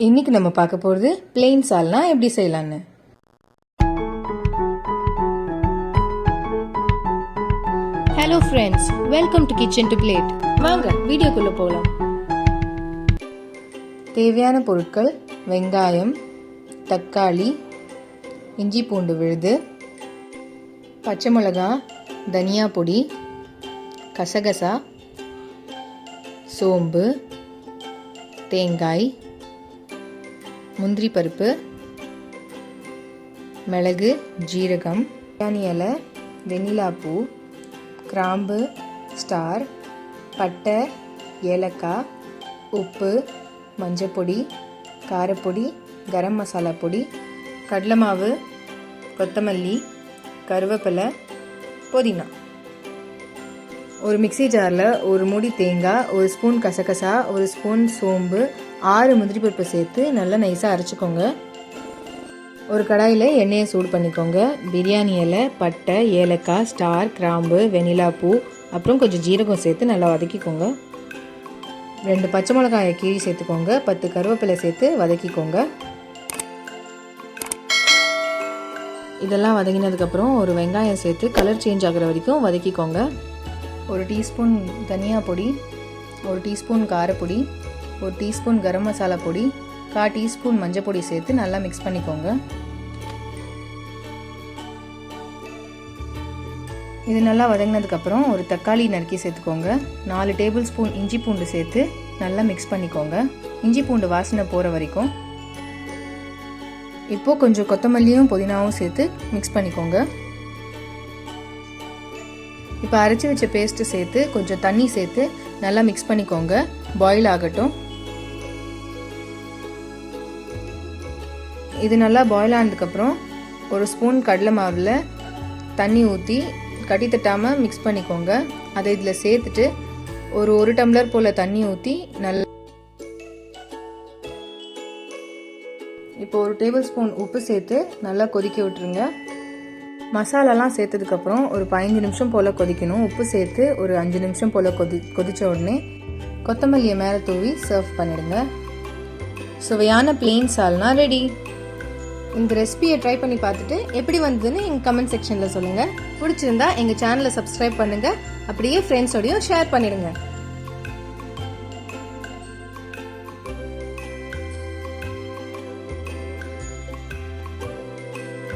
இன்னைக்கு நம்ம பார்க்க போகிறது பிளெயின் சால்னா எப்படி செய்யலான்னு. Hello friends, welcome to kitchen to plate. வாங்க வீடியோக்குள்ள போகலாம். தேவையான பொருட்கள்: வெங்காயம், தக்காளி, இஞ்சி பூண்டு விழுது, பச்சை மிளகா, தனியா பொடி, கசகசா, சோம்பு, தேங்காய், முந்திரி பருப்பு, மிளகு, ஜீரகம், பிரியாணி இலை, வெண்ணிலா பூ, கிராம்பு, ஸ்டார், பட்டை, ஏலக்காய், உப்பு, மஞ்சப்பொடி, காரப்பொடி, கரம் மசாலா பொடி, கடலை மாவு, கொத்தமல்லி, கருவேப்பிலை, புதினா. ஒரு மிக்சி ஜாரில் ஒரு மூடி தேங்காய், ஒரு ஸ்பூன் கசகசா, ஒரு ஸ்பூன் சோம்பு, 6 முந்திரி பருப்பு சேர்த்து நல்லா நைஸாக அரைச்சிக்கோங்க. ஒரு கடாயில் எண்ணெயை சூடு பண்ணிக்கோங்க. பிரியாணி இலை, பட்டை, ஏலக்காய், ஸ்டார், கிராம்பு, வெனிலா பூ, அப்புறம் கொஞ்சம் ஜீரகம் சேர்த்து நல்லா வதக்கிக்கோங்க. 2 பச்சை மிளகாயை கீழி சேர்த்துக்கோங்க. 10 கருவேப்பிலை சேர்த்து வதக்கிக்கோங்க. இதெல்லாம் வதங்கினதுக்கப்புறம் ஒரு வெங்காயம் சேர்த்து கலர் சேஞ்ச் ஆகிற வரைக்கும் வதக்கிக்கோங்க. 1 டீஸ்பூன் தனியா பொடி, 1 டீஸ்பூன் காரப்பொடி, 1 டீஸ்பூன் கரம் மசாலா பொடி, 1/4 டீஸ்பூன் மஞ்சள் பொடி சேர்த்து நல்லா மிக்ஸ் பண்ணிக்கோங்க. இது நல்லா வதங்கினதுக்கப்புறம் ஒரு தக்காளி நறுக்கி சேர்த்துக்கோங்க. 4 டேபிள் ஸ்பூன் இஞ்சி பூண்டு சேர்த்து நல்லா மிக்ஸ் பண்ணிக்கோங்க. இஞ்சி பூண்டு வாசனை போகிற வரைக்கும். இப்போது கொஞ்சம் கொத்தமல்லியும் புதினாவும் சேர்த்து மிக்ஸ் பண்ணிக்கோங்க. இப்போ அரைச்சி வச்ச பேஸ்ட்டு சேர்த்து கொஞ்சம் தண்ணி சேர்த்து நல்லா மிக்ஸ் பண்ணிக்கோங்க. பாயில் ஆகட்டும். இது நல்லா பாயில் ஆனதுக்கப்புறம் ஒரு ஸ்பூன் கடலை மாவில் தண்ணி ஊற்றி கட்டி தட்டாமல் மிக்ஸ் பண்ணிக்கோங்க. அதை இதில் சேர்த்துட்டு ஒரு டம்ளர் போல் தண்ணி ஊற்றி நல்லா இப்போ 1 டேபிள் ஸ்பூன் உப்பு சேர்த்து நல்லா கொதிக்க விட்டுருங்க. மசாலாலாம் சேர்த்ததுக்கப்புறம் ஒரு 15 நிமிஷம் போல் கொதிக்கணும். உப்பு சேர்த்து ஒரு 5 நிமிஷம் போல் கொதித்த உடனே கொத்தமல்லியை மேலே தூவி சர்வ் பண்ணிடுங்க. சுவையான பிளெயின் சால்னா ரெடி. இந்த ரெசிபியை ட்ரை பண்ணி பார்த்துட்டு எப்படி வந்ததுன்னு எங்கள் கமெண்ட் செக்ஷனில் சொல்லுங்கள். பிடிச்சிருந்தா எங்கள் சேனலை சப்ஸ்கிரைப் பண்ணுங்கள். அப்படியே ஃப்ரெண்ட்ஸோடையும் ஷேர் பண்ணிடுங்க.